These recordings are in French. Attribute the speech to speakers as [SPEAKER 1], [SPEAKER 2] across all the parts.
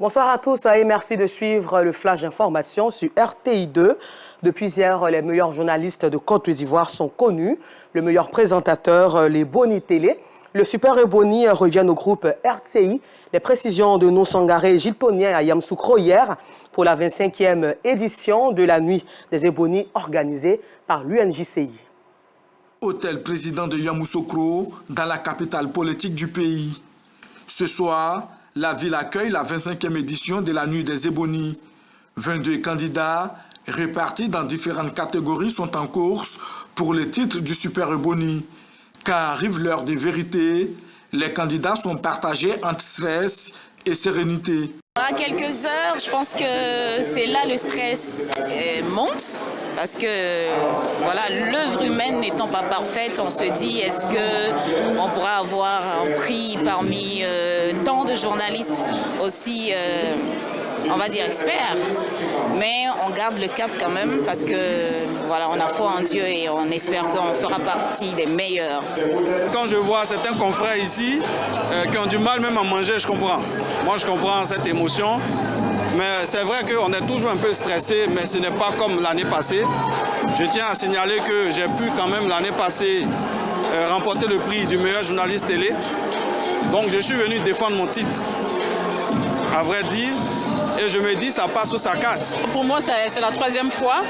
[SPEAKER 1] Bonsoir à tous et merci de suivre le flash d'information sur RTI2. Depuis hier, les meilleurs journalistes de Côte d'Ivoire sont connus. Le meilleur présentateur, les Boni Télé. Le Super Ebony revient au groupe RTI. Les précisions de Sangaré, Gilles Tonien et Yamsoukro hier pour la 25e édition de la Nuit des Ebony organisée par l'UNJCI.
[SPEAKER 2] Hôtel président de Yamoussoukro, dans la capitale politique du pays. Ce soir, la ville accueille la 25e édition de la Nuit des Ebony. 22 candidats répartis dans différentes catégories sont en course pour le titre du Super Ebony. Quand arrive l'heure de vérité, les candidats sont partagés entre stress et sérénité.
[SPEAKER 3] À quelques heures, je pense que c'est là le stress monte. Parce que voilà, l'œuvre humaine n'étant pas parfaite, on se dit est-ce qu'on pourra avoir un prix parmi tant de journalistes aussi, on va dire experts. Mais on garde le cap quand même parce que voilà, on a foi en Dieu et on espère qu'on fera partie des meilleurs.
[SPEAKER 4] Quand je vois certains confrères ici qui ont du mal même à manger, je comprends. Moi, je comprends cette émotion. Mais c'est vrai qu'on est toujours un peu stressé, mais ce n'est pas comme l'année passée. Je tiens à signaler que j'ai pu quand même l'année passée remporter le prix du meilleur journaliste télé. Donc je suis venu défendre mon titre, à vrai dire. Et je me dis, ça passe ou ça casse.
[SPEAKER 5] Pour moi, c'est la troisième fois.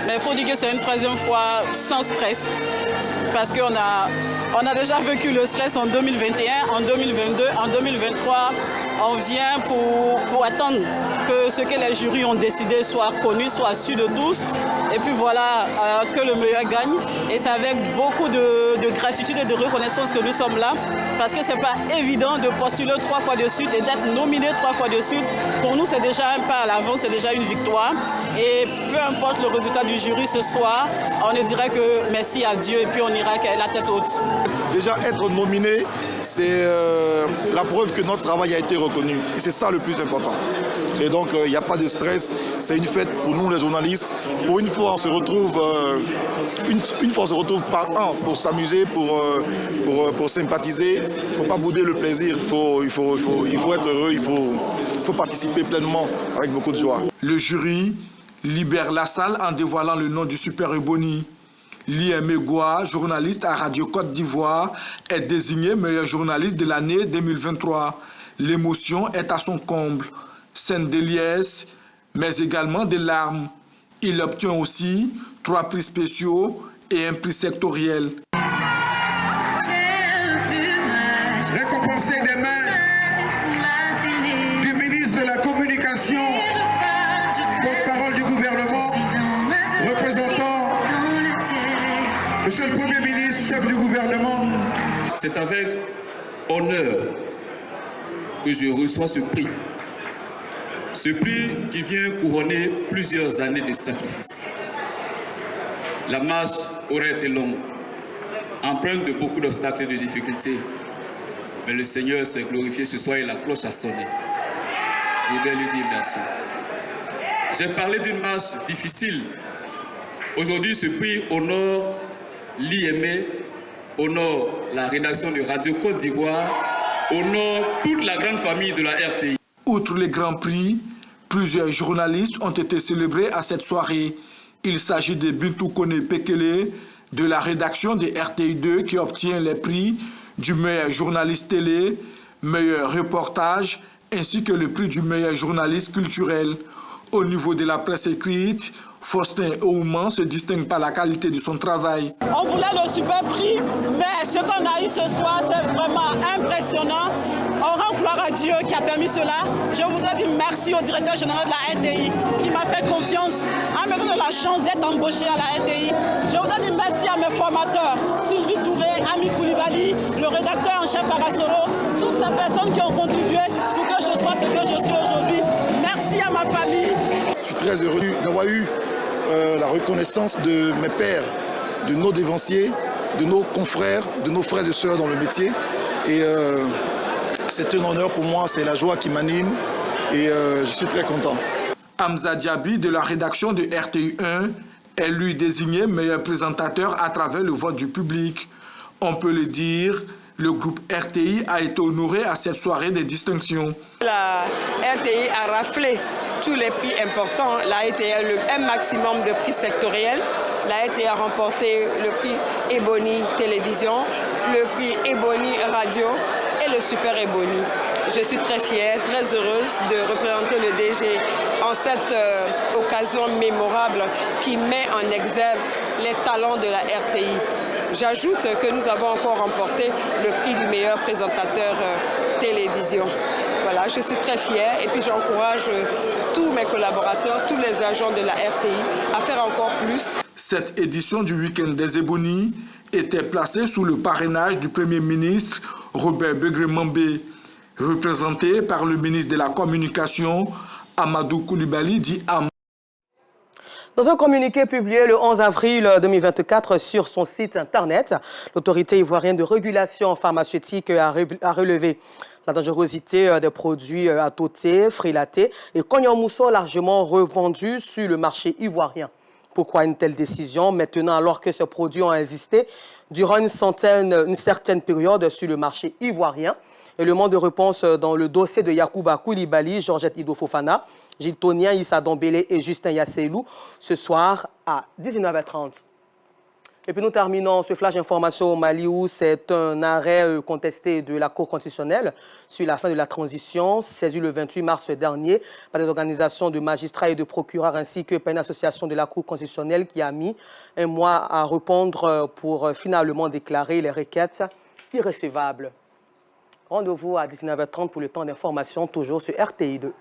[SPEAKER 5] Mais il faut dire que c'est une troisième fois sans stress. Parce qu'on a déjà vécu le stress en 2021, en 2022, en 2023. On vient pour attendre que ce que les jurys ont décidé soit connu, soit su de tous. Et puis voilà, que le meilleur gagne. Et c'est avec beaucoup de gratitude et de reconnaissance que nous sommes là. Parce que ce n'est pas évident de postuler 3 fois de suite et d'être nominé 3 fois de suite. Pour nous, c'est déjà un pas à l'avant, c'est déjà une victoire. Et peu importe le résultat du jury ce soir, on ne dirait que merci à Dieu et puis on ira la tête haute.
[SPEAKER 6] Déjà être nominé, c'est la preuve que notre travail a été reconnu. Et c'est ça le plus important. Et donc il n'y a pas de stress, c'est une fête pour nous les journalistes. Pour une fois on se retrouve, une fois on se retrouve par an pour s'amuser, pour sympathiser. Il ne faut pas bouder le plaisir, il faut être heureux, il faut participer pleinement avec beaucoup de joie.
[SPEAKER 2] Le jury libère la salle en dévoilant le nom du Super Ebony. Liemegwa, journaliste à Radio Côte d'Ivoire, est désigné meilleur journaliste de l'année 2023. L'émotion est à son comble. Scène de liesse, mais également des larmes. Il obtient aussi 3 prix spéciaux et un prix sectoriel.
[SPEAKER 7] Récompensé des mains du ministre de la Communication, porte-parole du gouvernement, représentant Monsieur le Premier ministre, chef du gouvernement.
[SPEAKER 8] C'est avec honneur que je reçois ce prix. Ce prix qui vient couronner plusieurs années de sacrifice. La marche aurait été longue, empreinte de beaucoup d'obstacles et de difficultés. Mais le Seigneur s'est glorifié ce soir et la cloche a sonné. Je voudrais lui dire merci. J'ai parlé d'une marche difficile. Aujourd'hui, ce prix honore l'IME, honore la rédaction de Radio Côte d'Ivoire, honore toute la grande famille de la RTI.
[SPEAKER 2] Outre les grands prix, plusieurs journalistes ont été célébrés à cette soirée. Il s'agit de Bintou Kone Pekele, de la rédaction de RTI2 qui obtient les prix du meilleur journaliste télé, meilleur reportage, ainsi que le prix du meilleur journaliste culturel. Au niveau de la presse écrite, Faustin Ouman se distingue par la qualité de son travail.
[SPEAKER 5] On voulait le super prix, mais ce qu'on a eu ce soir, c'est vraiment impressionnant. On rend gloire à Dieu qui a permis cela. Je voudrais dire merci au directeur général de la RTI qui m'a fait confiance en me donnant la chance d'être embauché à la RTI. Je voudrais dire merci à mes formateurs, Sylvie Touré, Ami Koulibaly, le rédacteur en chef Parasoro, toutes ces personnes qui ont contribué pour que je sois ce que je suis aujourd'hui. Merci à ma famille.
[SPEAKER 6] Je suis très heureux d'avoir eu la reconnaissance de mes pairs, de nos dévanciers, de nos confrères, de nos frères et sœurs dans le métier. Et c'est un honneur pour moi, c'est la joie qui m'anime et je suis très content.
[SPEAKER 2] Hamza Diaby de la rédaction de RTI1 est lui désigné meilleur présentateur à travers le vote du public. On peut le dire, Le groupe RTI a été honoré à cette soirée des distinctions.
[SPEAKER 9] La RTI a raflé tous les prix importants. La RTI a eu un maximum de prix sectoriels. La RTI a remporté le prix Ebony Télévision, le prix Ebony Radio et le Super Ebony. Je suis très fière, très heureuse de représenter le DG en cette occasion mémorable qui met en exergue les talents de la RTI. J'ajoute que nous avons encore remporté le prix du meilleur présentateur télévision. Voilà, je suis très fière et puis j'encourage tous mes collaborateurs, tous les agents de la RTI à faire encore plus.
[SPEAKER 2] Cette édition du Week-end des Ébonies était placée sous le parrainage du Premier ministre Robert Begré-Mambé, représenté par le ministre de la Communication Amadou Koulibaly dit Am.
[SPEAKER 1] Dans un communiqué publié le 11 avril 2024 sur son site internet, l'autorité ivoirienne de régulation pharmaceutique a relevé la dangerosité des produits atoté, frilaté et cognon-mousson largement revendus sur le marché ivoirien. Pourquoi une telle décision maintenant alors que ces produits ont existé durant une certaine période sur le marché ivoirien? Élément de réponse dans le dossier de Yacouba Koulibaly, Georgette Ido Fofana, Gilles Tonien, Issa Dombélé et Justin Yasselou ce soir à 19h30. Et puis nous terminons ce flash information au Mali où c'est un arrêt contesté de la Cour constitutionnelle sur la fin de la transition, saisi le 28 mars dernier par des organisations de magistrats et de procureurs ainsi que par une association de la Cour constitutionnelle qui a mis un mois à répondre pour finalement déclarer les requêtes irrécevables. Rendez-vous à 19h30 pour le temps d'information, toujours sur RTI 2.